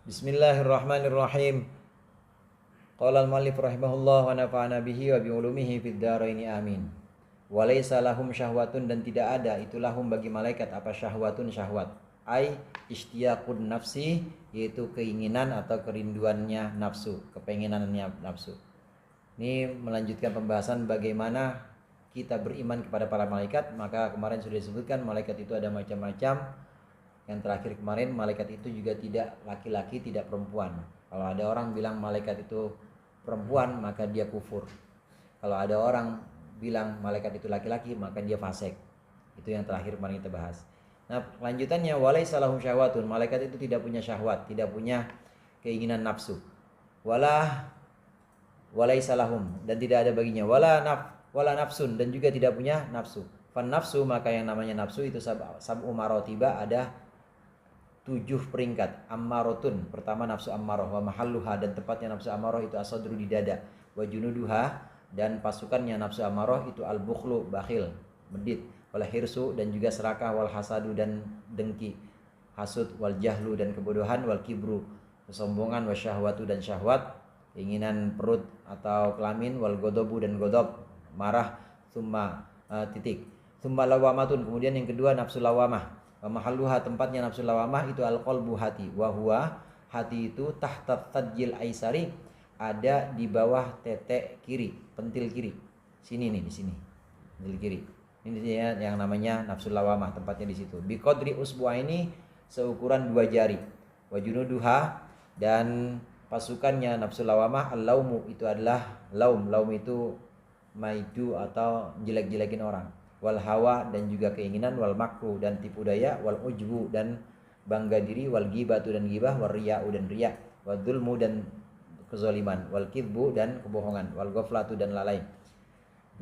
Bismillahirrahmanirrahim. Qala al-muallif rahimahullah wa nafa'ana bihi wa bi ulumihi fid dharaini amin. Wa laisa lahum syahwatun, dan tidak ada itu lahum bagi malaikat apa syahwatun syahwat. Ai ishtiyaqun nafsi, yaitu keinginan atau kerinduannya nafsu, kepengenannya nafsu. Ini melanjutkan pembahasan bagaimana kita beriman kepada para malaikat. Maka kemarin sudah disebutkan malaikat itu ada macam-macam. Yang terakhir kemarin, malaikat itu juga tidak laki-laki, tidak perempuan. Kalau ada orang bilang malaikat itu perempuan, maka dia kufur. Kalau ada orang bilang malaikat itu laki-laki, maka dia fasik. Itu yang terakhir kemarin kita bahas. Nah, lanjutannya walaisa lahum syahwatun, malaikat itu tidak punya syahwat, tidak punya keinginan nafsu. Walaisa lahum, dan tidak ada baginya wala nafsun, dan juga tidak punya nafsu. Fan nafsu, maka yang namanya nafsu itu sab'u maratiba, ada 7 peringkat. Ammarotun, pertama nafsu ammaroh, wa mahalluha, dan tempatnya nafsu ammaroh itu asadru, di dada. Wa junuduha, dan pasukannya nafsu ammaroh itu al-bukhlu, bakhil, medit. Wal hirsu, dan juga serakah. Wal hasadu, dan dengki, hasud. Wal jahlu, dan kebodohan. Wal kibru, kesombongan. Wa syahwatu, dan syahwat, keinginan perut atau kelamin. Wal godobu, dan godob, marah. Tsumma lawamatun, kemudian yang kedua nafsu lawamah. Mahalluha, tempatnya nafsu lawamah itu al-qalbu, hati. Wa huwa, hati itu tahta tadjil aisari, ada di bawah tete kiri, pentil kiri. Sini nih, di sini. Pentil kiri. Ini dia yang namanya nafsu lawamah, tempatnya di situ. Bi qadri usbu'aini, seukuran 2 jari. Wa junuduha, dan pasukannya nafsu lawamah al-laumu, itu adalah laum. Laum itu maidu atau jelek-jelekin orang. Wal hawa, dan juga keinginan. Wal makru, dan tipu daya. Wal ujbu, dan bangga diri. Wal ghibatu, dan ghibah. Wal riya'u, dan riya'. Wal dzulmu, dan kezaliman. Wal kidbu, dan kebohongan. Wal ghaflatu, dan lalai.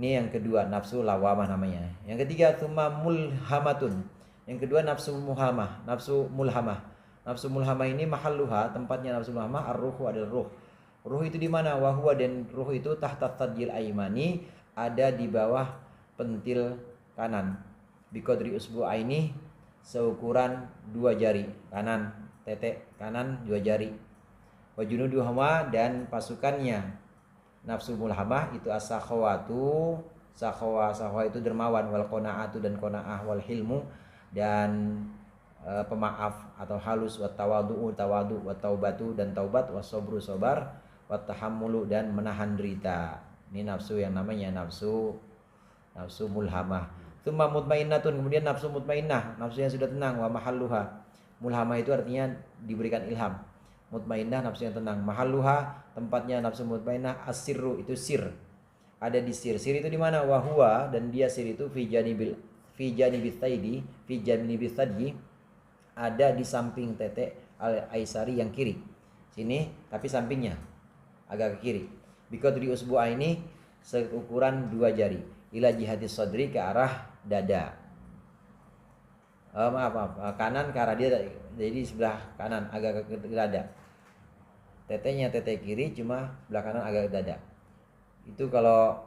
Ini yang kedua, nafsu lawamah namanya. Yang ketiga tsumma mulhamatun, yang kedua nafsu mulhamah. Nafsu mulhamah, nafsu mulhamah ini mahalluha, tempatnya nafsu mulhamah ar-ruhu, adalah ruh. Ruh itu di mana? Wa huwa, dan ruh itu tahta tadjil aimani, ada di bawah pentil kanan. Biqadri usbu'aini, seukuran 2 jari kanan, tete kanan 2 jari. Wa junuduhuma, dan pasukannya nafsu mulhamah itu as-sakhawatu, sakhawa itu dermawan. Wal qanaatu, dan qanaah. Wal hilmu, dan pemaaf atau halus. Wa tawadu, wa taubatu, dan taubat. Wa sabru, sabar. Wa tahammulu, dan menahan derita. Ini nafsu yang namanya nafsu mulhamah. Tsumma mutmainnatun, kemudian nafsu mutmainnah, nafsu yang sudah tenang. Wa mahalluha, mulhamah itu artinya diberikan ilham. Mutmainnah, nafsu yang tenang. Mahalluha, tempatnya nafsu mutmainnah as-sirru, itu sir, ada di sir. Sir itu di mana? Wa huwa, dan dia sir itu fi janibit tadji, ada di samping tete al-aisari, yang kiri. Sini, tapi sampingnya agak ke kiri. Biqadri usbu'aini, seukuran 2 jari. Ila jihadis sadri, ke arah dada. Kanan ke arah dia, jadi sebelah kanan agak ke dada. Tetenya tete kiri, cuma sebelah kanan agak ke dada. Itu kalau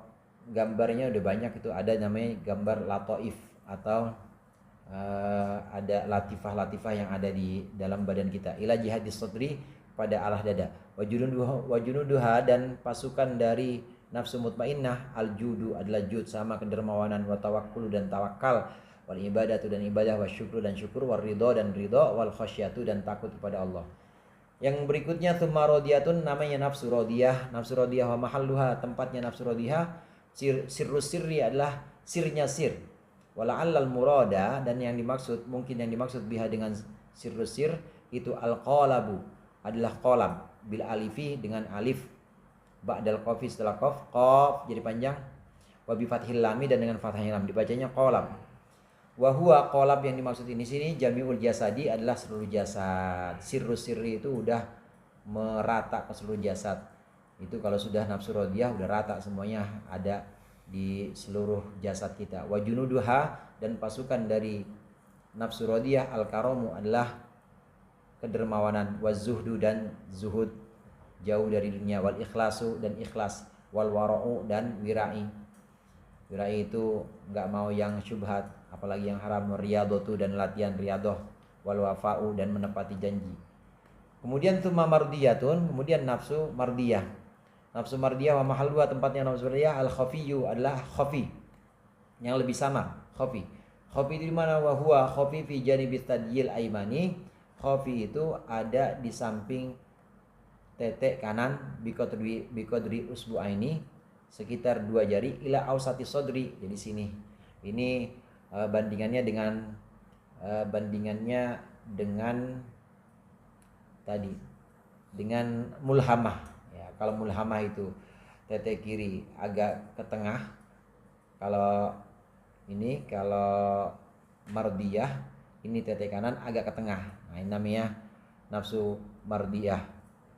gambarnya udah banyak, itu ada namanya gambar latoif, atau ada latifah-latifah yang ada di dalam badan kita. Ila jihadis sadri, pada arah dada. Wa junuduha, dan pasukan dari nafsu mutmainnah al-judu, adalah jud, sama kedermawanan. Wa tawakkulu, dan tawakal. Wal ibadatu, dan ibadah. Wa syukru, dan syukur. Wal ridho, dan ridho. Wal khasyatu, dan takut kepada Allah. Yang berikutnya tsumma radiyatun, namanya nafsu radiyah. Nafsu radiyah wa mahalluha, tempatnya nafsu radiyah sirrus sirri, adalah sirnya sir. Wala'allal murada, dan mungkin yang dimaksud biha dengan sirrus sir itu al-qalabu, adalah qalam bil alifi, dengan alif ba'dal qafi, setelah qaf jadi panjang. Wa bi fathil lam, dan dengan fathahnya lam dibacanya qalam. Wa huwa, qalab yang dimaksud ini sini jami'ul jasadi, adalah seluruh jasad. Sirrus sirri itu udah merata ke seluruh jasad. Itu kalau sudah nafsu radiyah udah rata, semuanya ada di seluruh jasad kita. Wa junuduha, dan pasukan dari nafsu radiyah al-karamu, adalah kedermawanan. Wa zuhdu, dan zuhud, jauh dari dunia. Wal ikhlasu, dan ikhlas. Wal wara'u, dan wirai. Wirai itu enggak mau yang syubhat, apalagi yang haram. Riyadhatu, dan latihan riyadoh. Wal wafa'u, dan menepati janji. Kemudian tsumma mardiyatun, kemudian nafsu mardiyah. Nafsu mardiyah wa mahalluha, tempatnya nafsu mardiyah al khafiyyu, adalah khafi, yang lebih samar, khafi. Khafi di mana? Wa huwa khafi fi janibit tadjil aimani. Khafi itu ada di samping tetek kanan biqadri usbu'aini, sekitar 2 jari, ila ausati sodri. Jadi sini. Ini bandingannya dengan tadi, dengan mulhamah ya. Kalau mulhamah itu tete kiri agak ke tengah, kalau mardiyah ini tete kanan agak ke tengah. Nah, ini namanya nafsu mardiyah.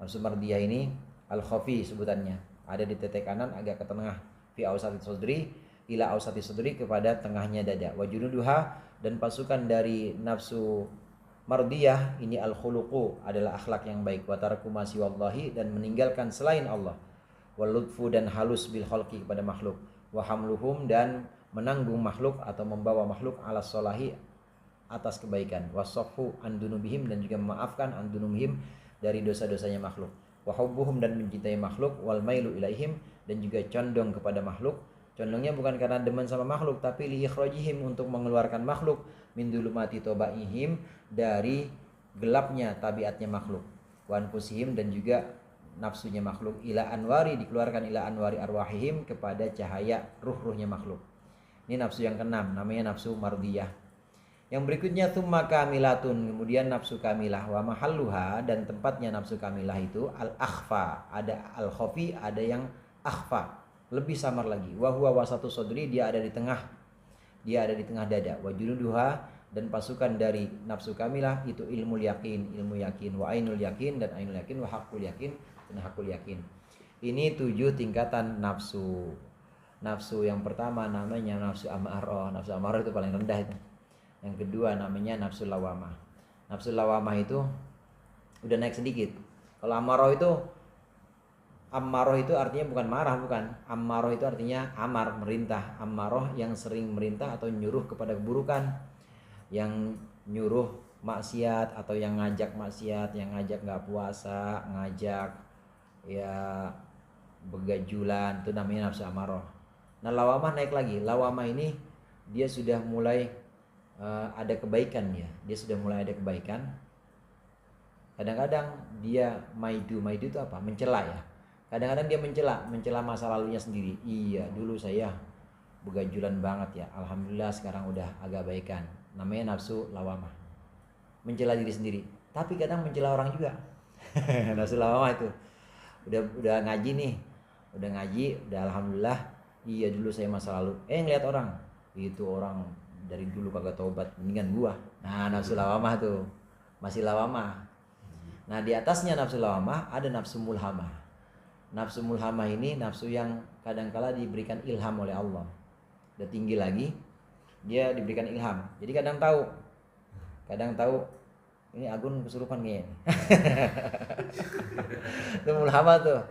Nafsu mardiyah ini al-khafi sebutannya, ada di tete kanan agak ke tengah, fi ausati sodri, ila ausati sodri, kepada tengahnya dada. Wa junuduha, dan pasukan dari nafsu mardiyah ini al-khuluqu, adalah akhlak yang baik, wa tarku ma siwallahi, dan meninggalkan selain Allah, wal lutfu, dan halus bil khalqi, kepada makhluk, wa hamluhum, dan menanggung makhluk atau membawa makhluk ala solahi, atas kebaikan, wasafhu andunubihim, dan juga memaafkan andunubihim, dari dosa-dosanya makhluk, wa hubbuhum, dan mencintai makhluk, wal mailu ilaihim, dan juga condong kepada makhluk. Condongnya bukan karena demen sama makhluk, tapi li ikhrajihim, untuk mengeluarkan makhluk, min dulumati tobaihim, dari gelapnya tabiatnya makhluk, wa anfusihim, dan juga nafsunya makhluk, ila anwari, dikeluarkan ila anwari arwahihim, kepada cahaya ruh-ruhnya makhluk. Ini nafsu yang keenam, namanya nafsu mardiyah. Yang berikutnya tsumma kamilatun, kemudian nafsu kamilah, wa mahalluha, dan tempatnya nafsu kamilah itu al akhfa, ada al khafi, ada yang akhfa, lebih samar lagi. Wa huwa wasatu sodri, dia ada di tengah dada. Wa junuduha, dan pasukan dari nafsu kamilah itu ilmu yakin, wa ainul yakin, dan ainul yakin, wa haqqul yakin, dan haqqul yakin. Ini 7 tingkatan nafsu. Nafsu yang pertama namanya nafsu amarah. Nafsu amarah itu paling rendah itu. Yang kedua namanya nafsu lawamah. Nafsu lawamah itu udah naik sedikit. Kalau amarah itu artinya bukan marah, bukan. Ammaroh itu artinya amar, merintah. Ammaroh yang sering merintah atau nyuruh kepada keburukan, yang nyuruh maksiat, atau yang ngajak maksiat, yang ngajak nggak puasa, ngajak ya begajulan, itu namanya nafsu ammaroh. Nah, lawamah naik lagi. Lawamah ini dia sudah mulai ada kebaikan ya. Dia sudah mulai ada kebaikan. Kadang-kadang dia maidu itu apa? Mencela ya. Kadang-kadang dia mencela masa lalunya sendiri. Iya, dulu saya begajulan banget ya. Alhamdulillah sekarang udah agak baikan. Namanya nafsu lawamah. Mencela diri sendiri. Tapi kadang mencela orang juga. Nafsu lawamah itu. Udah ngaji nih. Udah alhamdulillah. Iya, dulu saya masa lalu. Ngeliat orang. Itu orang dari dulu kagak tobat, mendingan gua. Nah, nafsu lawamah tuh. Masih lawamah. Nah, di atasnya nafsu lawamah ada nafsu mulhamah. Nafsu mulhamah ini nafsu yang kadangkala diberikan ilham oleh Allah. Udah tinggi lagi, dia diberikan ilham. Jadi kadang tahu ini Agun kesurupan kayaknya. Itu mulhamah tuh.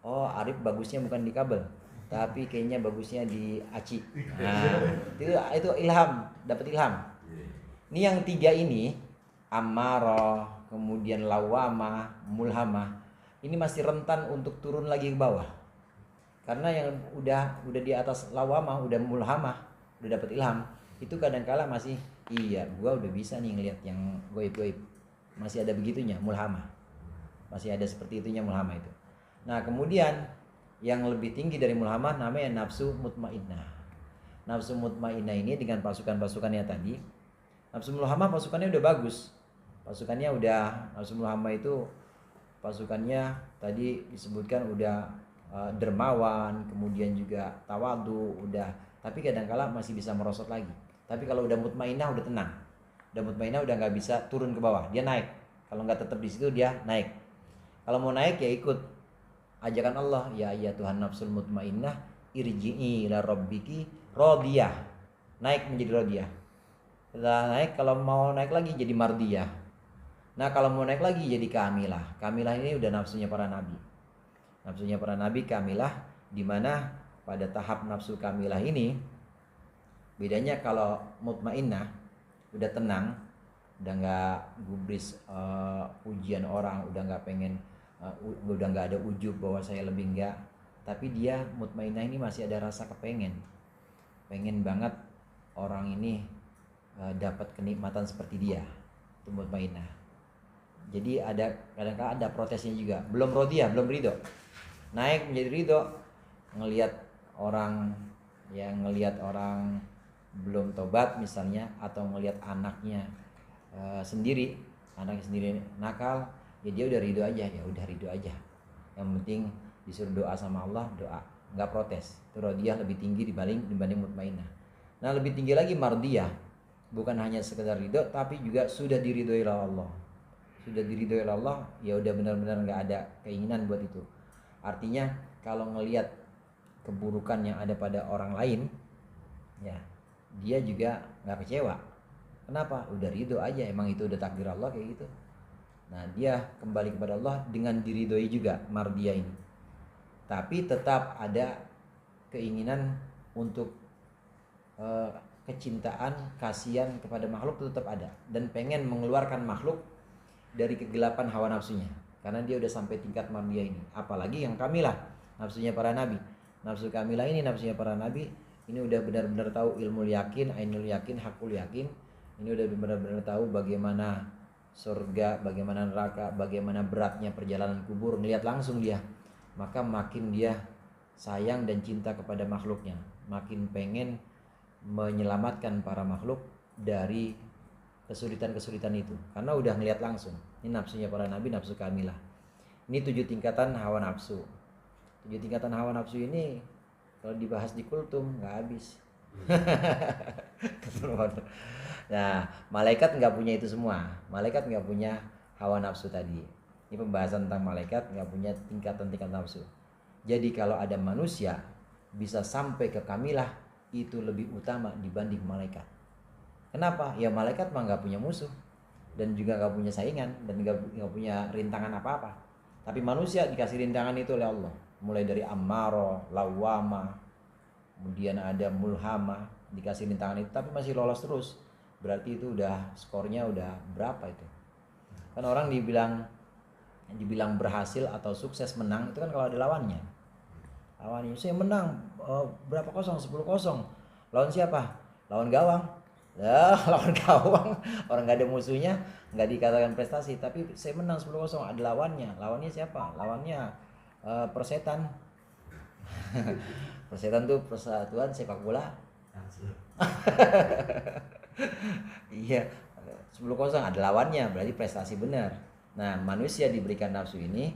Oh, Arif bagusnya bukan di kabel, tapi kayaknya bagusnya di aci. Nah, itu ilham, dapat ilham. Ini yang 3 ini, amarah, kemudian lawamah, mulhamah, ini masih rentan untuk turun lagi ke bawah. Karena yang udah di atas lawamah, udah mulhamah, udah dapat ilham, itu kadangkala masih gua udah bisa nih ngelihat yang goib-goib. Masih ada begitunya mulhamah. Masih ada seperti itunya mulhamah itu. Nah, kemudian yang lebih tinggi dari mulhamah namanya nafsu mutmainnah. Nafsu mutmainnah ini dengan pasukan-pasukannya tadi. Nafsu mulhamah pasukannya udah bagus. Nafsu mulhamah itu pasukannya tadi disebutkan udah dermawan, kemudian juga tawadu, udah. Tapi kadangkala masih bisa merosot lagi. Tapi kalau udah mutmainnah udah tenang. Udah mutmainnah udah nggak bisa turun ke bawah, dia naik. Kalau nggak tetap di situ dia naik. Kalau mau naik ya ikut ajakan Allah, ya Tuhan nafsul mutmainnah irji'i ila rabbiki radiyah. Naik menjadi radiyah. Setelah naik, kalau mau naik lagi jadi mardiyah. Nah, kalau mau naik lagi jadi kamilah. Kamilah ini udah nafsunya para nabi. Nafsunya para nabi kamilah, di mana pada tahap nafsu kamilah ini bedanya kalau mutmainnah udah tenang, udah nggak gubris pujian orang, udah nggak pengen udah nggak ada ujub bahwa saya lebih enggak, tapi dia mutmainah ini masih ada rasa pengen banget orang ini dapat kenikmatan seperti dia, itu mutmainah. Jadi ada kadang-kadang ada protesnya juga, belum rodiyah, belum ridho, naik menjadi ridho ngelihat orang belum tobat misalnya, atau ngelihat anaknya sendiri nakal, ya dia udah ridho aja, ya udah ridho aja, yang penting disuruh doa sama Allah, doa, nggak protes. Itu rodiyah lebih tinggi dibanding mutmainah. Nah, lebih tinggi lagi mardiyah, bukan hanya sekedar ridho tapi juga sudah diridhoi oleh Allah. Sudah diridhoi oleh Allah, ya udah benar-benar nggak ada keinginan buat itu. Artinya kalau ngelihat keburukan yang ada pada orang lain, ya dia juga nggak kecewa. Kenapa? Udah ridho aja, emang itu udah takdir Allah kayak gitu. Nah, dia kembali kepada Allah dengan diridhoi juga mardiyah ini. Tapi tetap ada keinginan untuk kecintaan, kasihan kepada makhluk tetap ada, dan pengen mengeluarkan makhluk dari kegelapan hawa nafsunya, karena dia udah sampai tingkat mardiyah ini. Apalagi yang kamilah, nafsunya para nabi. Nafsu kamilah ini, nafsunya para nabi ini udah benar-benar tahu ilmu yakin, ainul yakin, hakul yakin. Ini udah benar-benar tahu bagaimana surga, bagaimana neraka, bagaimana beratnya perjalanan kubur, ngelihat langsung dia. Maka makin dia sayang dan cinta kepada makhluknya, makin pengen menyelamatkan para makhluk dari kesulitan-kesulitan itu, karena udah ngelihat langsung. Ini nafsunya para nabi, nafsu kamilah. Ini 7 tingkatan hawa nafsu. 7 tingkatan hawa nafsu ini kalau dibahas di kultum nggak habis. Nah, malaikat nggak punya itu semua. Malaikat nggak punya hawa nafsu tadi. Ini pembahasan tentang malaikat nggak punya tingkatan-tingkatan nafsu. Jadi kalau ada manusia bisa sampai ke kamilah, itu lebih utama dibanding malaikat. Kenapa? Ya malaikat mah nggak punya musuh dan juga nggak punya saingan dan nggak punya rintangan apa-apa. Tapi manusia dikasih rintangan itu oleh Allah. Mulai dari ammaro, lawama, kemudian ada mulhama, dikasih rintangan itu tapi masih lolos terus. Berarti itu udah skornya udah berapa itu? Kan orang dibilang berhasil atau sukses menang itu kan kalau ada lawannya. Lawannya saya menang berapa kosong, 10-0. Lawan siapa? Lawan gawang. Ya, lawan gawang, orang nggak ada musuhnya, nggak dikatakan prestasi, tapi saya menang 10-0, ada lawannya. Lawannya siapa? Lawannya Persetan. Persetan tuh persatuan sepak bola. Iya, 10-0 ada lawannya, berarti prestasi benar. Nah, manusia diberikan nafsu ini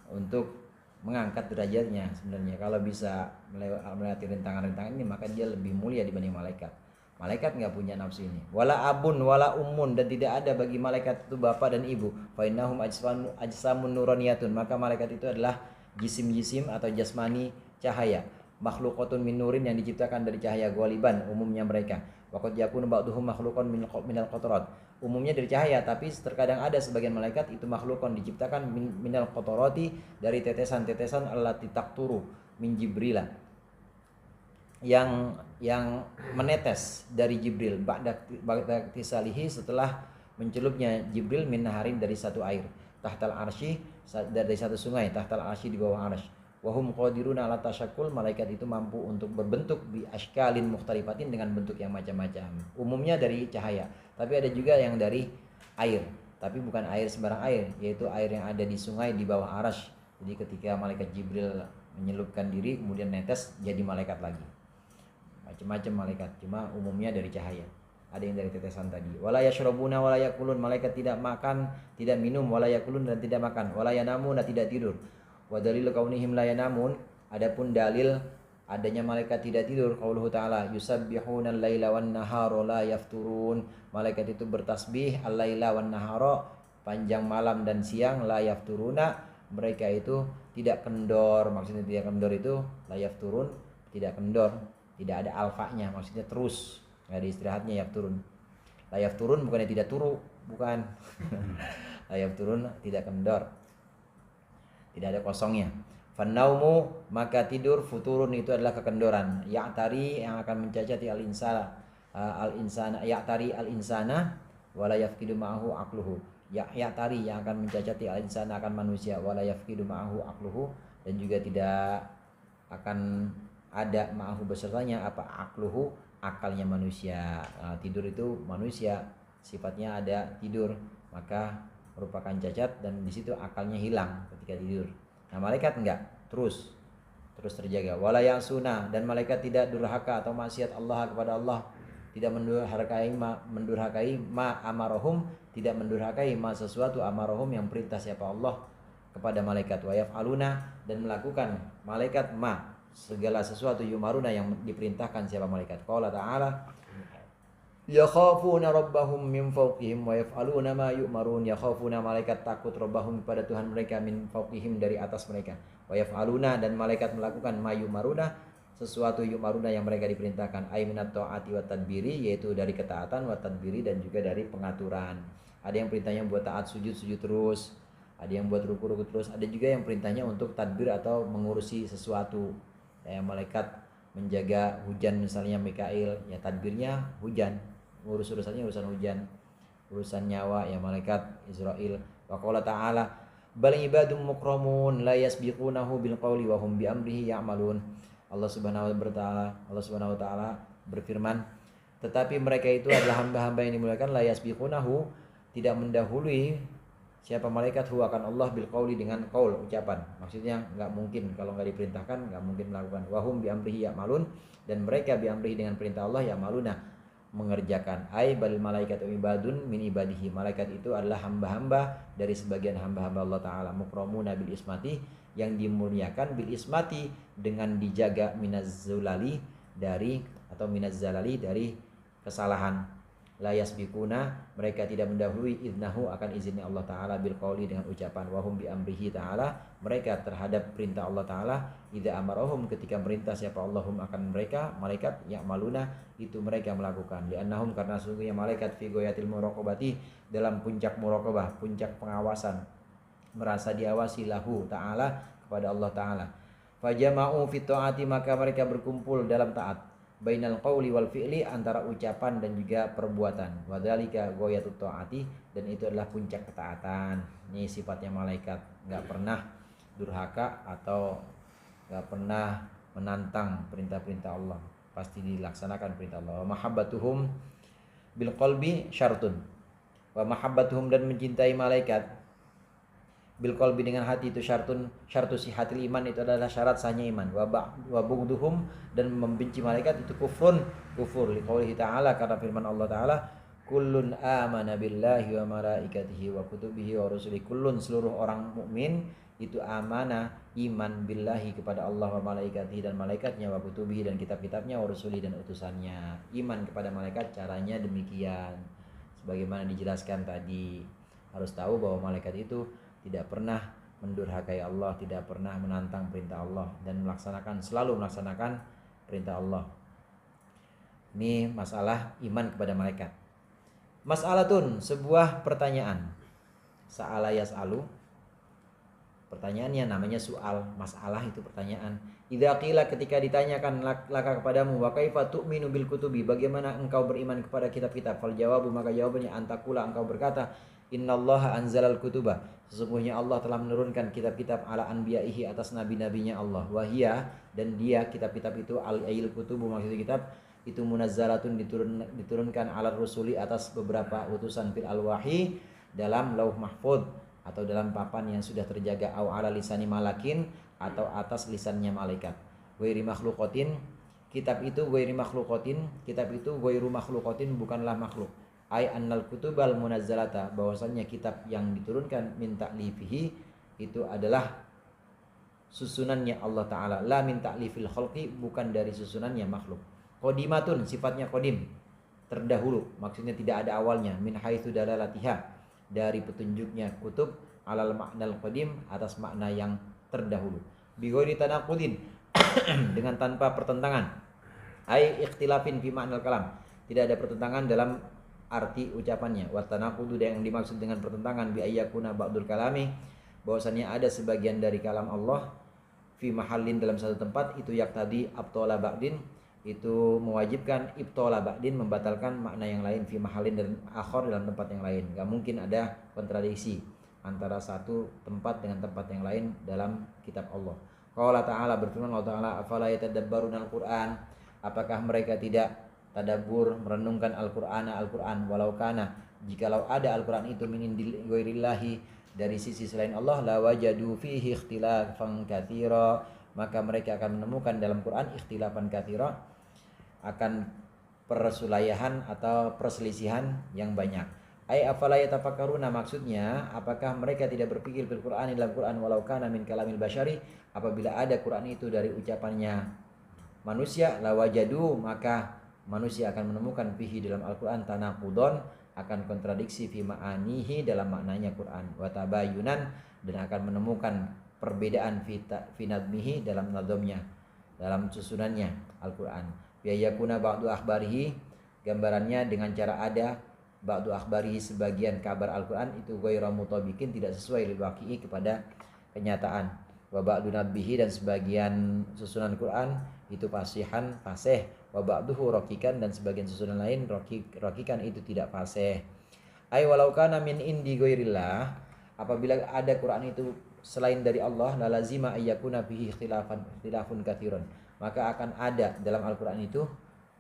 untuk mengangkat derajatnya sebenarnya. Kalau bisa melewati rintangan-rintangan ini, maka dia lebih mulia dibanding malaikat. Malaikat nggak punya nafsu ini. Wala abun wala ummun, dan tidak ada bagi malaikat itu bapak dan ibu. Fa innahum ajsamun nuraniyatun, maka malaikat itu adalah jisim-jisim atau jasmani cahaya. Makhlukatun min nurin, yang diciptakan dari cahaya, ghaliban umumnya mereka. Waqad yakunu ba'duhum makhluqan minal qatarat. Umumnya dari cahaya, tapi terkadang ada sebagian malaikat itu makhlukon, diciptakan minal qatarati, dari tetesan-tetesan allati taqturu min jibrila, yang menetes dari Jibril ba'da tisalihi, setelah mencelupnya Jibril min naharin, dari satu air, tahtal arsy, dari satu sungai, tahtal arsy, di bawah arsy. Wahum qadiruna ala tasyakkul, malaikat itu mampu untuk berbentuk bi ashkalin mukhtalifatin, dengan bentuk yang macam-macam. Umumnya dari cahaya, tapi ada juga yang dari air, tapi bukan air sembarang air, yaitu air yang ada di sungai di bawah arsy. Jadi ketika malaikat Jibril menyelupkan diri kemudian netes jadi malaikat lagi. Macam-macam malaikat, cuma umumnya dari cahaya. Ada yang dari tetesan tadi. Wala yashrabuna wala yakulun, malaikat tidak makan, tidak minum, wala yakulun, dan tidak makan, wala yanamun, dan tidak tidur. Wa dalil kaunihim la yanamun, adapun dalil adanya malaikat tidak tidur, qauluhu ta'ala yusabbihuna al-laila wan nahara la yafturun, malaikat itu bertasbih al-laila wan nahara, panjang malam dan siang, la yafturuna, mereka itu tidak kendor. Maksudnya tidak kendor itu la yafturun, tidak kendor, tidak ada alfanya, maksudnya terus, nggak ada istirahatnya. Yafturun, la yafturun bukannya tidak turu, bukan. La yafturun tidak kendor, tidak ada kosongnya. Fannaumu, maka tidur, futurun itu adalah kekendoran. Ya'tari, yang akan mencacati al-insana, ya'tari al-insana, wala yafqidu ma'ahu aqluhu. Ya tari yang akan mencacati al-insana akan manusia, wala yafqidu ma'ahu aqluhu, dan juga tidak akan ada ma'ahu besertanya apa aqluhu, akalnya manusia. Nah, tidur itu manusia sifatnya ada tidur, maka merupakan cacat dan di situ akalnya hilang ketika tidur. Nah, malaikat enggak, terus terjaga. Wala ya'suna, dan malaikat tidak durhaka atau maksiat Allah kepada Allah, tidak mendurhakai ma amarahum, tidak mendurhakai ma sesuatu amarahum yang perintah siapa Allah kepada malaikat. Wa yaf'aluna, dan melakukan malaikat ma segala sesuatu yumaruna yang diperintahkan siapa malaikat. Qala ta'ala yakhafuna rabbahum min fawqihim wa yaf'aluna ma yu'marun. Yakhafuna, malaikat takut, rabbahum kepada Tuhan mereka, min fawqihim dari atas mereka. Wa yaf'aluna, dan malaikat melakukan ma yu'maruna sesuatu yu'maruna yang mereka diperintahkan. Ay minat ta'ati wa tadbiri, yaitu dari ketaatan, wa tadbiri, dan juga dari pengaturan. Ada yang perintahnya buat taat sujud terus, ada yang buat ruku terus, ada juga yang perintahnya untuk tadbir atau mengurusi sesuatu. Yang malaikat menjaga hujan misalnya Mikail, ya tadbirnya hujan, urusannya urusan hujan, urusan nyawa ya malaikat Israil. Wa qala ta'ala bal ibadum mukramun la yasbiqunahu bil qawli wa hum bi amrihi ya'malun. Allah Subhanahu wa taala berfirman, tetapi mereka itu adalah hamba-hamba yang dimuliakan, la yasbiqunahu, tidak mendahului siapa malaikat, hu akan Allah, bil qauli, dengan qaul, ucapan. Maksudnya enggak mungkin, kalau enggak diperintahkan enggak mungkin melakukan. Wa hum bi amrihi ya'malun, dan mereka bi amrihi dengan perintah Allah ya'maluna, mengerjakan. Ai bal malaikatu ibadun min ibadihi, malaikat itu adalah hamba-hamba dari sebagian hamba-hamba Allah taala. Mukramuna bil ismati, yang dimuliakan, bil ismati, dengan dijaga, minaz zulali, dari atau minaz zalali, dari kesalahan. La yasbiquna, mereka tidak mendahului, idnahu, akan izinnya Allah taala, bil qauli, dengan ucapan. Wa hum bi amrihi taala, mereka terhadap perintah Allah taala, idza amarahum, ketika merintah siapa Allahum akan mereka, malaikat, ya'maluna, itu mereka melakukan. Li'annahum, karena sungguhnya malaikat, fi ghayatil muraqabati, dalam puncak muraqabah, puncak pengawasan, merasa diawasi, lahu ta'ala, kepada Allah ta'ala. Fajama'u fi ta'ati, maka mereka berkumpul dalam taat, bainal qawli wal fi'li, antara ucapan dan juga perbuatan. Wa dzalika ghayatut ta'ati, dan itu adalah puncak ketaatan. Ini sifatnya malaikat, enggak pernah durhaka atau enggak pernah menantang perintah-perintah Allah, pasti dilaksanakan perintah Allah. Wa mahabbatuhum bil qalbi syartun, wa mahabbatuhum, dan mencintai malaikat bil qalbi, dengan hati, itu syartu sihatil iman, itu adalah syarat sahnya iman. Wa bugduhum, dan membenci malaikat, itu kufur liqaulihi ta'ala, karena firman Allah taala, kullun amana billahi wa malaikatihi wa kutubihi wa rusulihi. Kullun, seluruh orang mukmin itu amana, iman, billahi, kepada Allah, wa malaikatihi, dan malaikatnya, wa kutubihi, dan kitab-kitabnya, wa rusulihi, dan utusannya. Iman kepada malaikat caranya demikian, sebagaimana dijelaskan tadi. Harus tahu bahwa malaikat itu tidak pernah mendurhakai Allah, tidak pernah menantang perintah Allah, dan selalu melaksanakan perintah Allah. Ini masalah iman kepada malaikat. Mas'alatun, sebuah pertanyaan. Sa'ala yas'alu, pertanyaannya namanya soal, masalah itu pertanyaan. Idza qila, ketika ditanyakan laka kepadamu, wa kaifa tu'minu bil kutubi, bagaimana engkau beriman kepada kitab-kitab? Fal jawabu, maka jawabannya, antakula, engkau berkata, innallaha anzalal kutuba, sesungguhnya Allah telah menurunkan kitab-kitab, ala anbiya'ihi, atas nabi-nabinya Allah. Wahia, dan dia kitab-kitab itu, al-ayil kutubu, maksudnya kitab itu, munazzalatun, diturunkan, ala rusuli, atas beberapa utusan, fil alwahi, dalam lauh mahfud, atau dalam papan yang sudah terjaga, au ala lisani malakin, atau atas lisannya malaikat. Ghairi makhluqatin, kitab itu ghairi makhluqatin, kitab itu ghairu makhluqatin, bukanlah makhluk. Ai annal kutubal munazzalata, bahwasanya kitab yang diturunkan, min ta'lifihi, itu adalah susunannya Allah taala, la min ta'lifil khalqi, bukan dari susunannya makhluk. Qadimatun, sifatnya qadim, terdahulu, maksudnya tidak ada awalnya. Min haitsu dalalatiha, dari petunjuknya kutub, alal ma'nal qadim, atas makna yang terdahulu. Bi ghairi tanaqudin, dengan tanpa pertentangan. Ai ikhtilafin fi ma'nal kalam, tidak ada pertentangan dalam arti ucapannya. Wa tanaqudu, yang dimaksud dengan pertentangan, bi ayyakuna ba'dul kalami, bahwasannya ada sebagian dari kalam Allah, fi mahallin, dalam satu tempat, itu yaktadi abtola ba'din, itu mewajibkan ibtola ba'din, membatalkan makna yang lain, fi mahalin dan akhor, dalam tempat yang lain. Gak mungkin ada kontradiksi antara satu tempat dengan tempat yang lain dalam kitab Allah. Qala ta'ala, berfirman Allah Ta'ala, afala yatadabbaruna al-Qur'an, apakah mereka tidak tadabbur, merenungkan Al-Qur'an, walau kana, jikalau ada Al-Qur'an itu min indi ghairillahi, dari sisi selain Allah, la wajadu fihi ikhtilafan katsira, maka mereka akan menemukan dalam Quran ikhtilafan katsira, akan persulayahan atau perselisihan yang banyak. Ai afala yatafakkaruna, maksudnya apakah mereka tidak berpikir bil Qur'an, dalam Quran, walau kana min kalamil basyari, apabila ada Quran itu dari ucapannya manusia, la wajadu, maka manusia akan menemukan fihi, dalam Al-Qur'an, tanaqudon, akan kontradiksi, fi ma'anihi, dalam maknanya Quran, wa tabayunan, dan akan menemukan perbedaan fi nadmihi, dalam nadamnya, dalam susunannya Al-Qur'an. Biyakuna ba'du akhbarihi, gambarannya dengan cara ada ba'du akhbarihi, sebagian kabar Al-Qur'an itu ghairu mutabiqin, tidak sesuai lil waqi'i, kepada kenyataan. Wa ba'du nadbihi, dan sebagian susunan Quran itu fasihan, fasih. Wa ba'duhu raqiqan, dan sebagian susunan lain raqiqan, itu tidak fasih. Ai walau kana min indi ghairillah, apabila ada Quran itu selain dari Allah, la lazima ayyakuna fihi ikhtilafun katsirun, maka akan ada dalam Al-Qur'an itu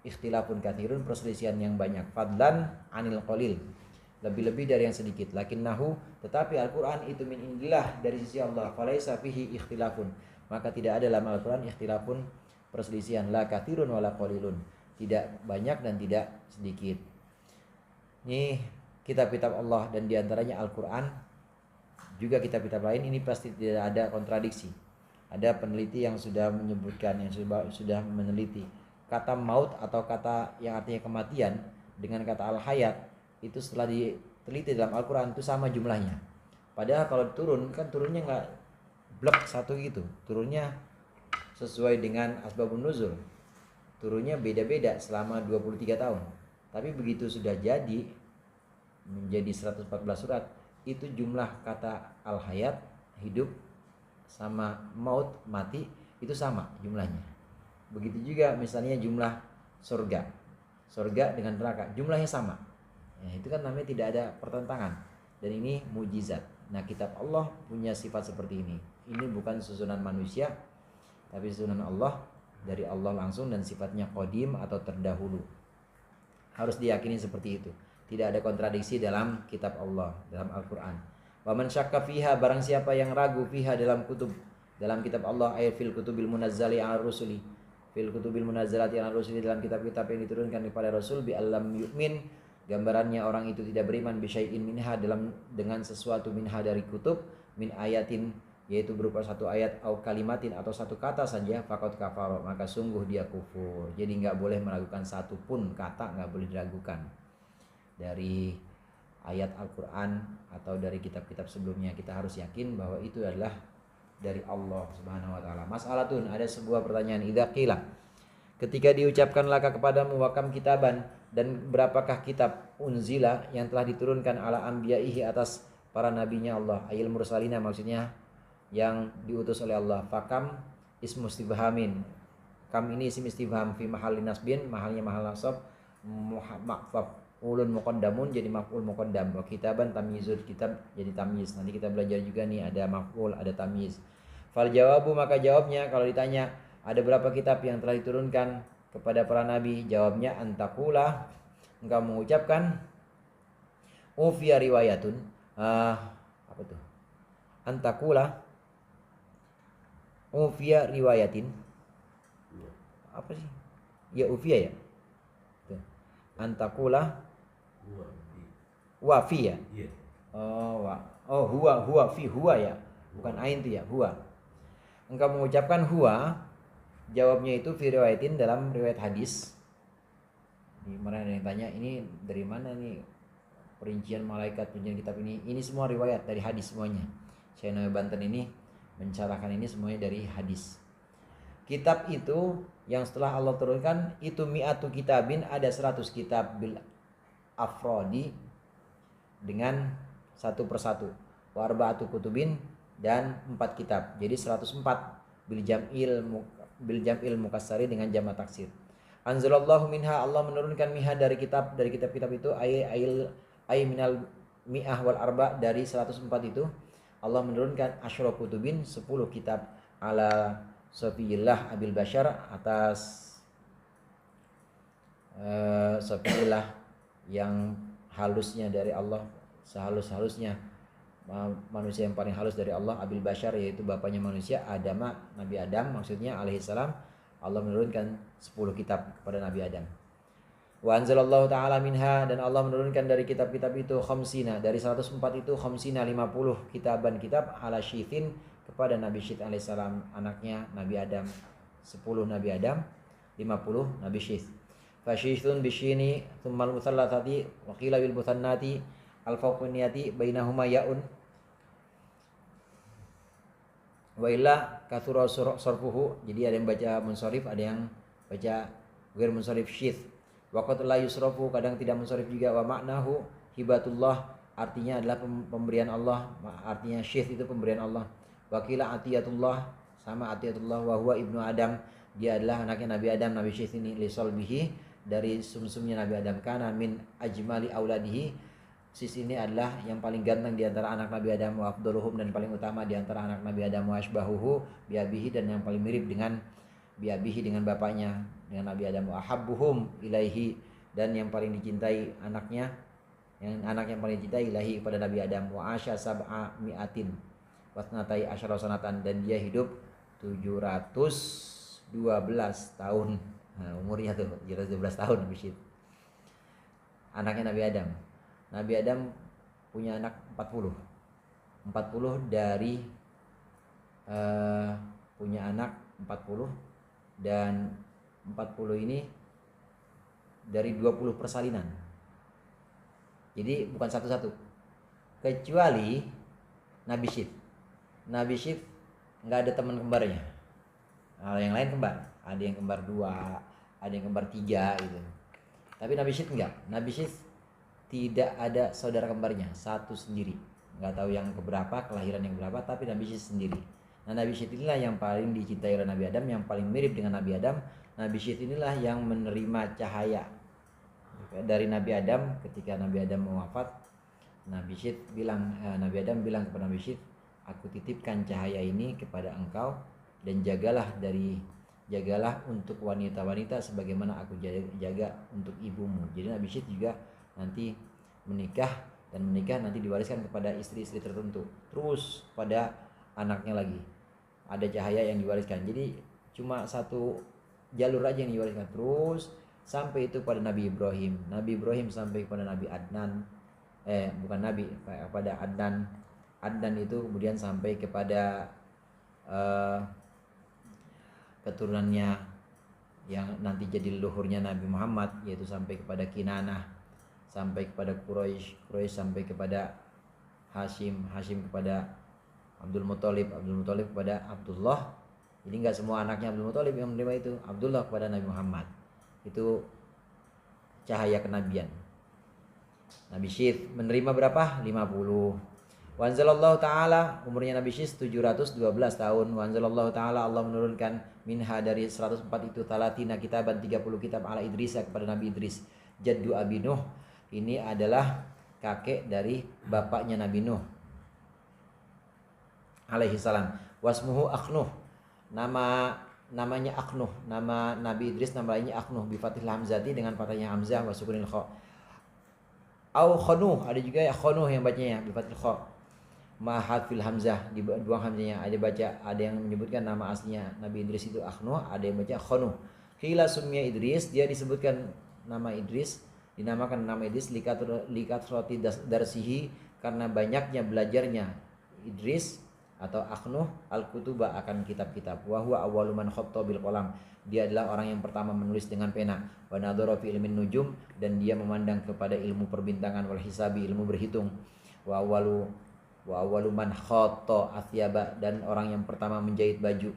ikhtilafun katsirun, perselisihan yang banyak, fadlan anil qalil, lebih-lebih dari yang sedikit. Lakinnahu, tetapi Al-Qur'an itu min indillah, dari sisi Allah, falaisa fihi ikhtilafun, maka tidak ada dalam Al-Qur'an ikhtilafun, perselisihan, la katsirun wala qalilun, tidak banyak dan tidak sedikit. Ini kitab-kitab Allah, dan diantaranya Al-Qur'an, juga kitab-kitab lain, ini pasti tidak ada kontradiksi. Ada peneliti yang sudah menyebutkan, yang sudah meneliti kata maut atau kata yang artinya kematian dengan kata al-hayat, itu setelah diteliti dalam Al-Quran itu sama jumlahnya. Padahal kalau turun, kan turunnya nggak blok satu gitu, turunnya sesuai dengan asbabun nuzul, turunnya beda-beda selama 23 tahun. Tapi begitu sudah jadi menjadi 114 surat, itu jumlah kata al-hayat, hidup, sama maut, mati, itu sama jumlahnya. Begitu juga misalnya jumlah surga dengan neraka, jumlahnya sama. Ya, itu kan namanya tidak ada pertentangan, dan ini mujizat. Nah, kitab Allah punya sifat seperti ini. Ini bukan susunan manusia, tapi susunan Allah, dari Allah langsung, dan sifatnya qadim atau terdahulu. Harus diyakini seperti itu. Tidak ada kontradiksi dalam kitab Allah, dalam Al-Quran. Wa man syakka fiha, barang siapa yang ragu fiha, dalam kitab Allah, ayat fil kutubil munazzali ala rusuli, fil kutubil munazzalati ala rusuli, dalam kitab-kitab yang diturunkan kepada Rasul, bi alam yu'min, gambarannya orang itu tidak beriman, bi syai'in minha, dengan sesuatu minha, dari kutub, min ayatin, yaitu berupa satu ayat, au kalimatin, atau satu kata saja, faqad kafara, maka sungguh dia kufur. Jadi nggak boleh meragukan satu pun kata, nggak boleh diragukan dari ayat Al-Quran atau dari kitab-kitab sebelumnya. Kita harus yakin bahwa itu adalah dari Allah Subhanahu wa taala. Mas'alatun, ada sebuah pertanyaan, idza qila, ketika diucapkan laka kepadamu, wakam kitaban, dan berapakah kitab, unzila, yang telah diturunkan, ala anbiya'ihi, atas para nabinya Allah, ayil mursalina, maksudnya yang diutus oleh Allah. Fakam ismu istifhamin, kam ini isim istifham, fi mahallin nasbin, mahalnya mahal nasab, ulun muqaddamun, jadi maf'ul muqaddam. Wa kitaban tamyizul, kitab jadi tamyiz. Nanti kita belajar juga nih, ada maf'ul, ada tamyiz. Fal jawabu, maka jawabnya kalau ditanya ada berapa kitab yang telah diturunkan kepada para nabi, jawabnya antakula, engkau mengucapkan, ufiya riwayatun, apa tuh? Antakula ufiya riwayatin. Apa sih? Ya ufiya ya. Tuh. Antakula wafi ya. Huwa fi, huwa ya, bukan ain itu ya, huwa. Engkau mengucapkan huwa, jawabnya itu fi riwayatin, dalam riwayat hadis. Di mana ada yang tanya, ini dari mana nih perincian malaikat, perincian kitab ini? Ini semua riwayat dari hadis semuanya. Channel Banten ini mencarahkan ini semuanya dari hadis. Kitab itu yang setelah Allah turunkan itu mi'atu kitabin, ada 100 kitab, bil afrodi, dengan satu persatu, wa arba'atu kutubin, dan 4 kitab, jadi 104, bil jam'il mukassari, dengan jamak taksir. Anzalallahu minha, Allah menurunkan minha dari kitab-kitab itu ay minal mi'ah wal arba, dari 104 itu Allah menurunkan asyra kutubin 10 kitab ala Safiyillah Abil Bashar, atas Safiyillah yang halusnya dari Allah, sehalus-halusnya manusia yang paling halus dari Allah, Abil Bashar, yaitu bapaknya manusia, Nabi Adam maksudnya alaihi salam. Allah menurunkan 10 kitab kepada Nabi Adam. Wa anzalallahu ta'ala minha, dan Allah menurunkan dari kitab-kitab itu khamsina, dari 104 itu khamsina 50 kitab ala Syithin, kepada Nabi Syith alaihi salam, anaknya Nabi Adam. 10 Nabi Adam, 50 Nabi Syith. Fa Syithun bisyini tsummal musallatsati wa qila bil musannati al fawqaniyati bainahuma yaun wa illa katsura sarfuhu. Jadi ada yang baca munsharif, ada yang baca ghair munsharif Syith. Wa qad la yusrafu, kadang tidak munsharif juga. Wa maknahu hibatullah, artinya adalah pemberian Allah, artinya Syith itu pemberian Allah. Wa qila atiyatullah, sama atiyatullah. Wa huwa ibnu Adam, dia adalah anaknya Nabi Adam. Nabi Syith ini lisalbihi, dari sumsumnya Nabi Adam. Kana min ajmali auladihi, Sis ini adalah yang paling ganteng di antara anak Nabi Adam. Wa afdaluhum, dan paling utama di antara anak Nabi Adam. Wa asbahuhu biabihi, dan yang paling mirip dengan biabihi, dengan bapaknya, dengan Nabi Adam. Wa ahabbuhum ilaihi, dan yang paling dicintai anaknya, anak yang paling dicintai ilahi kepada Nabi Adam. Wa asya sab'a mi'atin wasnatai asyara sanatan, dan dia hidup 712 tahun. Nah, umurnya tuh 712 tahun Nabi Syith, anaknya Nabi Adam. Nabi Adam punya anak 40 dari punya anak 40, dan 40 ini dari 20 persalinan. Jadi bukan satu-satu, kecuali Nabi Syith. Nabi Syith nggak ada teman kembarnya. Nah, yang lain kembar, ada yang kembar 2, ada yang kembar 3 gitu. Tapi Nabi Syith enggak. Nabi Syith tidak ada saudara kembarnya, satu sendiri. Nggak tahu yang keberapa, kelahiran yang berapa, tapi Nabi Syith sendiri. Nah, Nabi Syith inilah yang paling dicintai oleh Nabi Adam, yang paling mirip dengan Nabi Adam. Nabi Syith inilah yang menerima cahaya dari Nabi Adam. Ketika Nabi Adam wafat, Nabi Adam bilang kepada Nabi Syith, aku titipkan cahaya ini kepada engkau, dan jagalah untuk wanita-wanita sebagaimana aku jaga untuk ibumu. Jadi Nabi Syith juga nanti menikah nanti diwariskan kepada istri-istri tertentu, terus pada anaknya lagi ada cahaya yang diwariskan. Jadi cuma satu jalur aja yang diwariskan, terus sampai itu pada Nabi Ibrahim sampai kepada Nabi Adnan, kepada Adnan itu kemudian sampai kepada keturunannya yang nanti jadi leluhurnya Nabi Muhammad, yaitu sampai kepada Kinanah, sampai kepada Quraisy sampai kepada Hashim kepada Abdul Muthalib kepada Abdullah. Jadi nggak semua anaknya Abdul Muthalib yang menerima itu, Abdullah kepada Nabi Muhammad. Itu cahaya kenabian. Nabi Syith menerima berapa? 50. Wa anzalallahu ta'ala, umurnya Nabi Syith 712 tahun. Wa anzalallahu ta'ala, Allah menurunkan minha dari 104 itu talatina kitaban, 30 kitab ala Idris, kepada Nabi Idris, jaddu Abi Nuh. Ini adalah kakek dari bapaknya Nabi Nuh alaihi salam. Wasmuhu Akhnuh, namanya Akhnuh. Nama Nabi Idris nama lainnya Akhnuh, bi fathil hamzati, dengan fathahnya hamzah, wa sukunil kha. Au Khanuh, ada juga ya Khanuh yang bacanya bi fathil kha, ma hadfil hamzah, dibuang hamzahnya. Ada yang menyebutkan nama aslinya Nabi Idris itu Akhnuh, ada yang baca Khanuh. Qila summiya Idris, dia disebutkan nama Idris, dinamakan nama Idris likathrati darsihi, karena banyaknya belajarnya Idris atau Akhnuh al-kutuba, akan kitab-kitab. Wa huwa awwalu man khatta bil qalam, dia adalah orang yang pertama menulis dengan pena. Wa nadhara fi ilmin nujum, dan dia memandang kepada ilmu perbintangan, wal hisabi, ilmu berhitung. Wa awwalu man khatta athyaba, dan orang yang pertama menjahit baju.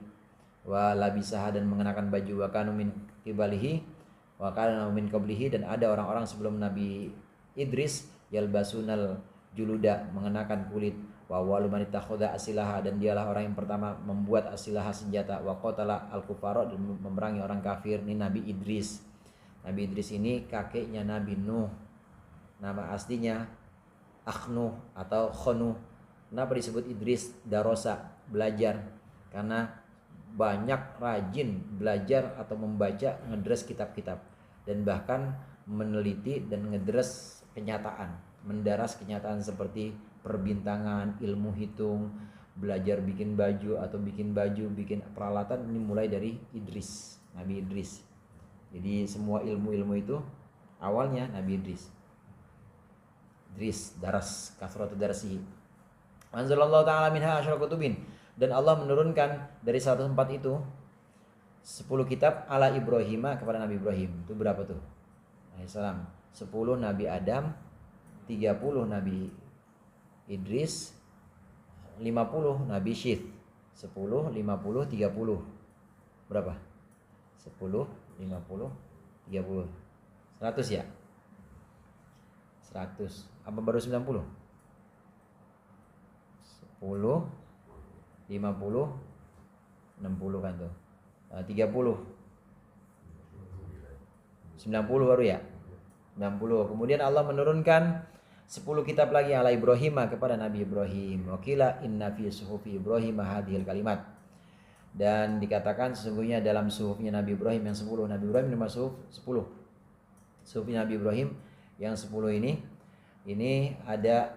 Wa labisaha, dan mengenakan baju. Wa kanu min qibalihi wa kana min qablihi, dan ada orang-orang sebelum Nabi Idris yalbasunal juluda, mengenakan kulit. Wa awwalu man ittakhadha asilaha, dan dialah orang yang pertama membuat asilaha senjata. Wa qatala al-kufara, dan memerangi orang kafir. Ini Nabi Idris. Nabi Idris ini kakeknya Nabi Nuh. Nama aslinya Akhnuh atau Khonuh. Kenapa disebut Idris? Darosa, belajar. Karena banyak rajin belajar atau membaca, ngedres kitab-kitab, dan bahkan meneliti dan ngedres kenyataan, mendaras kenyataan seperti perbintangan, ilmu hitung, belajar bikin baju atau bikin peralatan. Ini mulai dari Idris, Nabi Idris. Jadi semua ilmu-ilmu itu awalnya Nabi Idris. Idris daras kasratu darsihi. Anzalallahu ta'ala minha asyara kutubin. Dan Allah menurunkan dari 104 itu 10 kitab ala Ibrahim kepada Nabi Ibrahim. Itu berapa tuh? Alaihissalam. 10 Nabi Adam, 30 Nabi Idris, 50 Nabi Syith. 10, 50, 30. Berapa? 10, 50, 30. 100 ya? 100. Apa baru 90? 10, 50, 60 kan tuh. 30. 90 baru ya? 90. Kemudian Allah menurunkan 10 kitab lagi ala Ibrahim kepada Nabi Ibrahim. Wakila inna fi suhufi Ibrahim hadhil kalimat. Dan dikatakan sesungguhnya dalam suhufnya Nabi Ibrahim yang 10. Nabi Ibrahim nama suhuf 10. Suhufnya Nabi Ibrahim yang 10 ini ada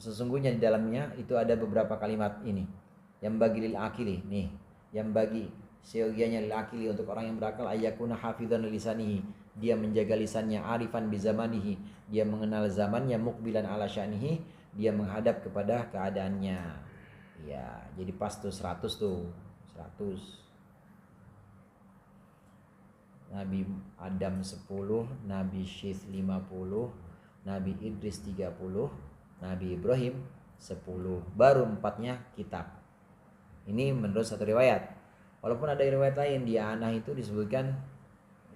sesungguhnya di dalamnya itu ada beberapa kalimat ini. Yang bagi lil akili nih, yang bagi seyogianya lil akili untuk orang yang berakal ayakuna hafizan lisanihi, dia menjaga lisannya, arifan bizamanihi, dia mengenal zamannya, mukbilan ala sya'nihi, dia menghadap kepada keadaannya. Ya, jadi pas tuh 100 tuh. 100. Nabi Adam 10, Nabi Syith 50, Nabi Idris 30, Nabi Ibrahim 10. Baru 4-nya kitab. Ini menurut satu riwayat. Walaupun ada riwayat lain di Anah itu disebutkan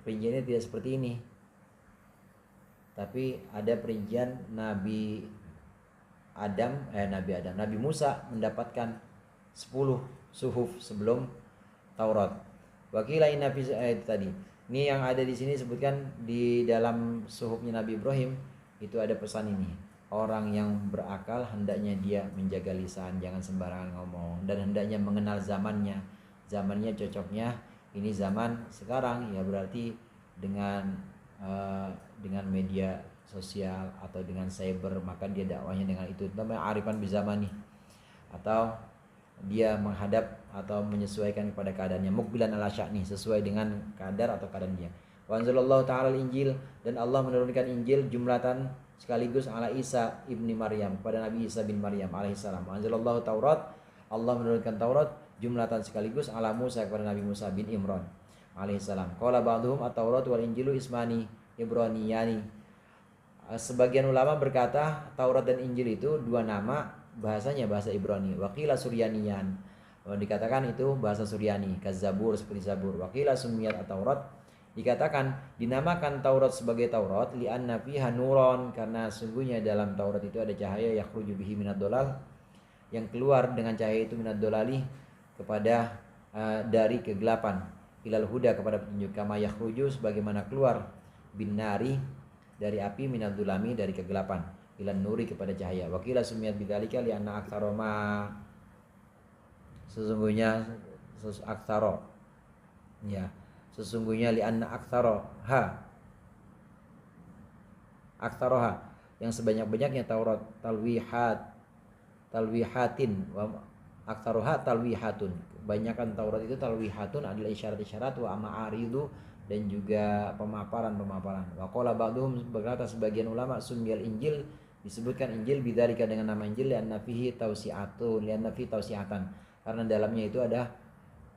perinciannya tidak seperti ini. Tapi ada perincian Nabi Musa mendapatkan 10 suhuf sebelum Taurat. Wakila inna fi tadi. Ini yang ada di sini sebutkan di dalam suhufnya Nabi Ibrahim itu ada pesan ini. Orang yang berakal hendaknya dia menjaga lisan, jangan sembarangan ngomong, dan hendaknya mengenal zamannya. Zamannya cocoknya ini zaman sekarang ya, berarti dengan media sosial atau dengan cyber, maka dia dakwahnya dengan itu. Namanya arifan bizamani, atau dia menghadap atau menyesuaikan kepada keadaannya, mukbilan ala sya'ni, sesuai dengan kadar atau keadaan dia. Wa anzalallahu ta'ala al-Injil, dan Allah menurunkan Injil jumlatan sekaligus ala Isa ibni Maryam, pada Nabi Isa bin Maryam alaihissalam. Wa anzalallahu Taurat, Allah menurunkan Taurat jumlatan sekaligus ala Musa kepada Nabi Musa bin Imran alaihissalam. Qala ba'dhum at-Taurat wal Injilu ismani ibraniyani. Sebagian ulama berkata Taurat dan Injil itu dua nama, bahasanya bahasa Ibrani. Waqila Suryaniyan, dikatakan itu bahasa Suryani, kazabur seperti Zabur. Waqila sumiyat at-Taurat, dikatakan dinamakan Taurat sebagai Taurat li'anna fiha nuron, karena sungguhnya dalam Taurat itu ada cahaya, yakhruju bihi minad dolal, yang keluar dengan cahaya itu minad dolali, kepada dari kegelapan, ilal huda, kepada petunjuk, kama yakhruju, sebagaimana keluar, bin nari, dari api, minad dolami, dari kegelapan, ilan nuri, kepada cahaya. Wakila sumiyat bidzalika li'anna aktsaroma, sesungguhnya aktsaro, ya, sesungguhnya li'anna aktsaroha, yang sebanyak-banyaknya Taurat, talwihatin wa aktsaroha talwihatun, kebanyakan Taurat itu talwihatun adalah isyarat-isyarat, wa ma'aridu, dan juga pemaparan. Wa qala ba'dhum, berkata sebagian ulama, sumyal Injil, disebutkan Injil bidzalika dengan nama Injil li'anna fihi tausi'atan, karena dalamnya itu ada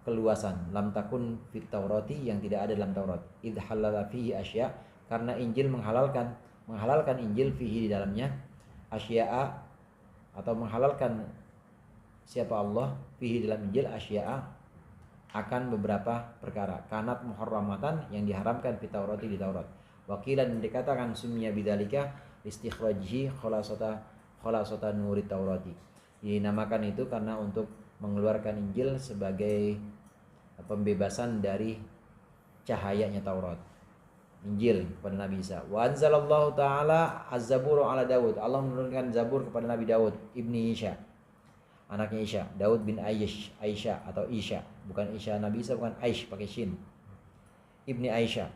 keluasan, lam takun fit Taurati, yang tidak ada dalam Taurat, idh halala fihi asya, karena Injil menghalalkan Injil fihi, di dalamnya, asya'a, atau menghalalkan siapa Allah fihi, dalam Injil, asya'a, akan beberapa perkara, kanat muharramatan, yang diharamkan fit Taurati, di Taurat. Wakilan, dikatakan sumya bidzalika istikhrajihi khalasata nuri Taurati, dinamakan itu karena untuk mengeluarkan Injil sebagai pembebasan dari cahayanya Taurat. Injil kepada Nabi Isa. Wa anzalallahu taala az-zabur ala Daud. Allah menurunkan Zabur kepada Nabi Daud ibni Isya. Anaknya Isya, Daud bin Aisyah atau Isya, bukan Isya Nabi Isa, bukan Aish pakai shin. Ibni Aisyah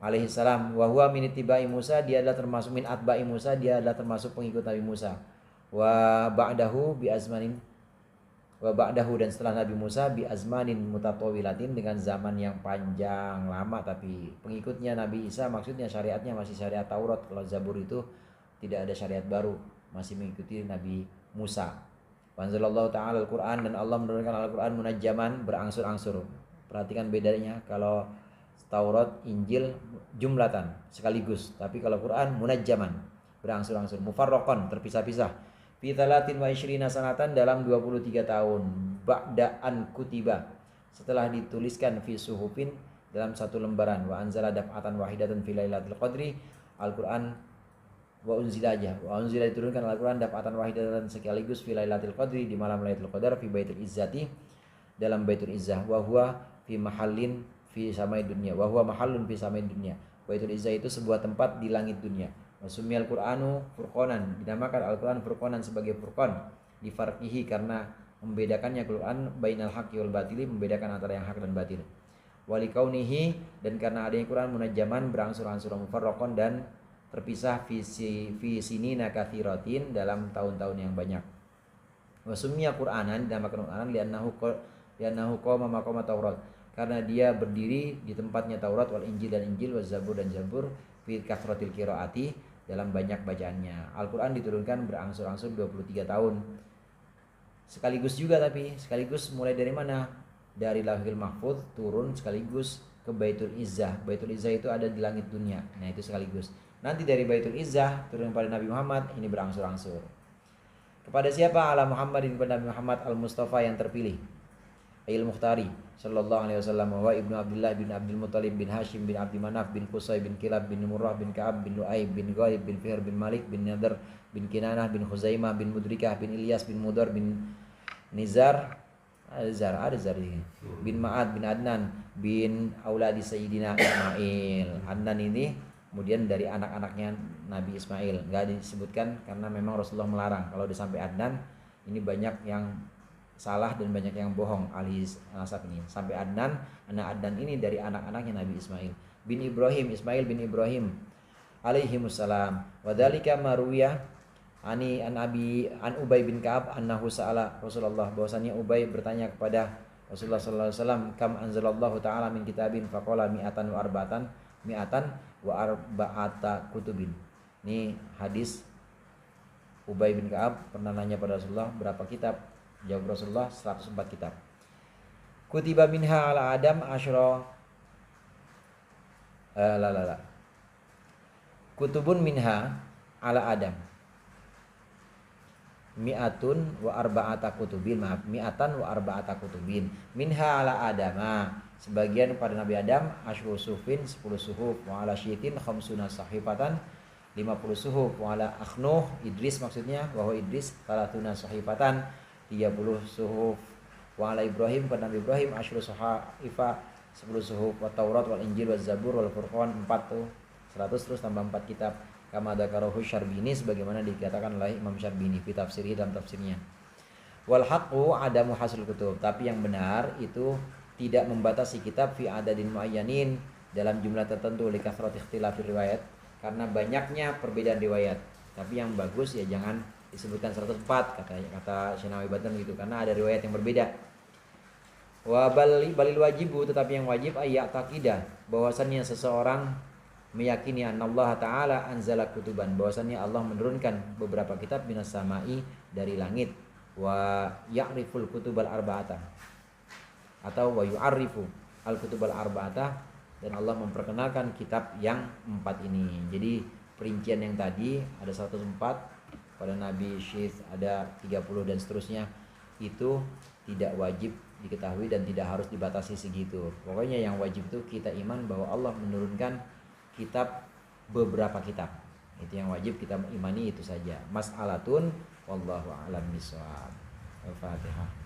alaihi salam. Wa huwa min ittiba'i Musa, dia adalah termasuk min atba'i Musa, dia adalah termasuk pengikut Nabi Musa. Wa ba'dahu bi azmanin, wa ba'dahu, dan setelah Nabi Musa bi azmanin mutatawilatin, dengan zaman yang panjang lama, tapi pengikutnya Nabi Isa maksudnya syariatnya masih syariat Taurat. Kalau Zabur itu tidak ada syariat baru, masih mengikuti Nabi Musa. Wanzalallahu ta'ala al-Quran, dan Allah menurunkan Al-Quran munajjaman, berangsur-angsur. Perhatikan bedanya, kalau Taurat, Injil jumlatan sekaligus, tapi kalau Quran munajjaman, berangsur-angsur, mufarraqan, terpisah-pisah. Fi talatin wa isyrina sanatan, dalam 23 tahun. Ba'da'an kutiba, setelah dituliskan, fi suhufin, dalam satu lembaran. Wa anzala daf'atan wahidatan fi lailatul qadri, Al-Quran wa unzila aja, wa unzila diturunkan Al-Quran daf'atan wahidatan, sekaligus fi lailatul qadri, di malam Lailatul Qadar, fi baitul izzati, dalam baitul izzah, wa huwa fi mahallin fi samai dunia, wa huwa mahallun fi samai dunia. Baitul izzah itu sebuah tempat di langit dunia. Wa sumiyal Qur'anu furqanan, dinamakan Al-Quran furqanan sebagai furqan, di farqihi, karena membedakannya Quran bainal haqqi wal batili, membedakan antara yang hak dan batil. Wa likaunihi, dan karena adanya Quran munajjaman, berangsur-angsur, mufarraqan, dan terpisah, fi sinina katsiratin, dalam tahun-tahun yang banyak. Wa summiya Qur'anan, dinamakan Qur'anan li'annahu qama maqama Taurat, karena dia berdiri di tempatnya Taurat, wal Injil, dan Injil, wa Zabur, dan Zabur, fi kathratil qiraati, dalam banyak bacaannya. Al-Qur'an diturunkan berangsur-angsur 23 tahun. Sekaligus juga, tapi sekaligus mulai dari mana? Dari Lauhil Mahfuz turun sekaligus ke Baitul Izzah. Baitul Izzah itu ada di langit dunia. Nah, itu sekaligus. Nanti dari Baitul Izzah turun pada Nabi Muhammad, ini berangsur-angsur. Kepada siapa? Ala Muhammadin, kepada Nabi Muhammad al-Mustafa, yang terpilih. Ayil Mukhtari sallallahu alaihi wasallam, wa ibnu Abdullah bin Abdul Muttalib bin Hashim bin Abdi Manaf bin Qusay bin Kilab bin Murrah bin Ka'ab bin Lu'ay bin Ghalib bin Fihr bin Malik bin Nadar bin Kinanah bin Khuzaimah bin Mudrikah bin Ilyas bin Mudar bin Nizar bin Ma'ad bin Adnan bin Auladi Sayyidina Ismail. Adnan ini kemudian dari anak-anaknya Nabi Ismail, nggak disebutkan karena memang Rasulullah melarang. Kalau udah sampai Adnan, ini banyak yang salah dan banyak yang bohong ahli nasab ini. Sampai Adnan, anak Adnan ini dari anak-anaknya Nabi Ismail bin Ibrahim, Ismail bin Ibrahim alaihimussalam. Wadzalika marwiya an Ubay bin Ka'ab annahu sa'ala Rasulullah, bahwasanya Ubay bertanya kepada Rasulullah sallallahu alaihi wasallam, kam anzalallahu ta'ala min kitabin faqala mi'atan wa arba'ata kutubin. Ini hadis Ubay bin Ka'ab pernah nanya pada Rasulullah, berapa kitab? Jawab Rasulullah, 104 kitab. Kutiba minha ala Adam asyra kutubun minha ala Adam mi'atun wa arba'ata kutubin, mi'atan wa arba'ata kutubin minha ala Adama, sebagian pada Nabi Adam, asyru sufin, 10 suhuf, wa ala syitin khamsuna sahifatan, 50 suhuf, wa ala akhnuh, Idris maksudnya, wa huwa Idris, 30 sahifatan, 30 suhuf, wa ala Ibrahim, pada Nabi Ibrahim, asyru sahifa, 10 suhuf, wa Taurat wal Injil wa Zabur wal Furqan, 4 tuh 100, terus tambah 4 kitab. Kama dzakarahu Syarbini, sebagaimana dikatakan oleh Imam Syarbini fi tafsirih, dalam tafsirnya. Wal haqqu adamu hasil kutub, tapi yang benar itu tidak membatasi kitab fi adadin muayyanin, dalam jumlah tertentu, li kathrati ikhtilafir riwayat, karena banyaknya perbedaan riwayat. Tapi yang bagus ya jangan disebutkan 104 kata Syinawi Batan gitu, karena ada riwayat yang berbeda. Wa balil wajibu, tetapi yang wajib ayat taqidah, bahwasannya seseorang meyakini Allah Ta'ala anzala kutuban, bahwasannya Allah menurunkan beberapa kitab minas samai, dari langit, wa ya'riful kutubal arba'ata, atau wa yu'arifu al kutubal arba'ata, dan Allah memperkenalkan kitab yang 4 ini. Jadi perincian yang tadi ada 104, pada Nabi Syith ada 30 dan seterusnya, itu tidak wajib diketahui dan tidak harus dibatasi segitu. Pokoknya yang wajib itu kita iman bahwa Allah menurunkan kitab, beberapa kitab. Itu yang wajib kita imani, itu saja. Mas'alatun wallahu a'lam bishawab. Al-Fatihah.